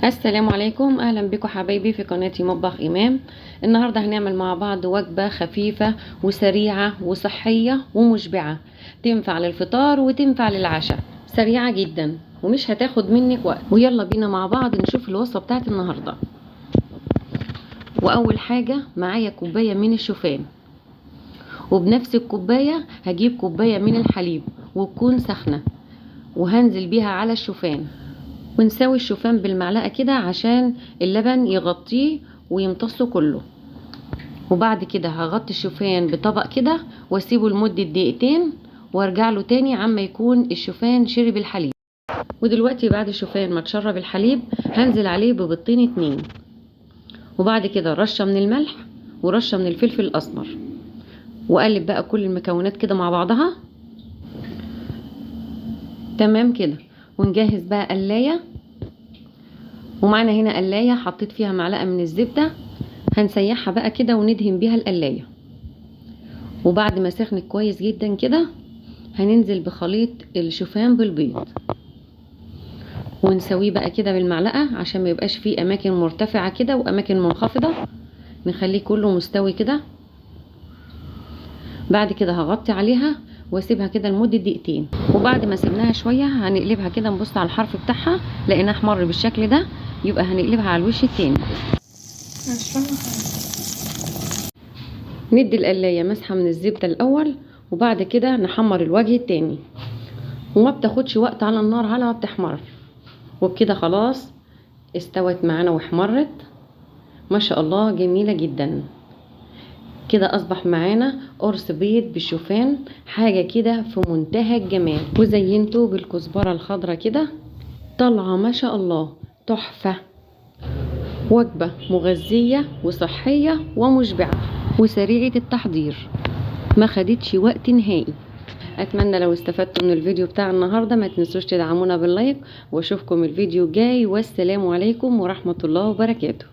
السلام عليكم، اهلا بكم حبايبي في قناتي مطبخ امام. النهارده هنعمل مع بعض وجبه خفيفه وسريعه وصحيه ومشبعه، تنفع للفطار وتنفع للعشاء. سريعه جدا ومش هتاخد منك وقت. ويلا بينا مع بعض نشوف الوصفه بتاعت النهارده. واول حاجه معايا كوبايه من الشوفان، وبنفس الكوبايه هجيب كوبايه من الحليب وتكون سخنه، وهنزل بيها على الشوفان، ونسوي الشوفان بالمعلقة كده عشان اللبن يغطيه ويمتصه كله. وبعد كده هغطي الشوفان بطبق كده واسيبه لمدة دقيقتين، وارجع له تاني عما يكون الشوفان شرب الحليب. ودلوقتي بعد الشوفان ما تشرب الحليب هنزل عليه ببيضتين 2، وبعد كده رشة من الملح ورشة من الفلفل الاسمر، واقلب بقى كل المكونات كده مع بعضها تمام كده. ونجهز بقى قلاية، ومعنا هنا قلاية حطيت فيها معلقة من الزبدة، هنسيحها بقى كده وندهن بيها القلاية. وبعد ما سخنت كويس جدا كده هننزل بخليط الشوفان بالبيض ونسويه بقى كده بالمعلقة عشان ما يبقاش فيه اماكن مرتفعة كده واماكن منخفضة، نخليه كله مستوي كده. بعد كده هغطي عليها واسيبها كده لمدة دقيقتين، وبعد ما سيبناها شوية هنقلبها كده، نبص على الحرف بتاعها لقيناه احمر بالشكل ده، يبقى هنقلبها على الوش التاني. ندي القلاية مسحة من الزبدة الاول، وبعد كده نحمر الوجه التاني، وما بتاخدش وقت على النار على ما بتحمر. وبكده خلاص استوت معانا واحمرت ما شاء الله، جميلة جدا كده. اصبح معانا قرص بيض بالشوفان، حاجة كده في منتهى الجمال. وزينته بالكزبرة الخضراء كده، طالعة ما شاء الله تحفة. وجبة مغذية وصحية ومشبعة وسريعة التحضير، ما خدتش وقت نهائي. اتمنى لو استفدتوا من الفيديو بتاع النهاردة ما تنسوش تدعمونا باللايك، واشوفكم الفيديو الجاي، والسلام عليكم ورحمة الله وبركاته.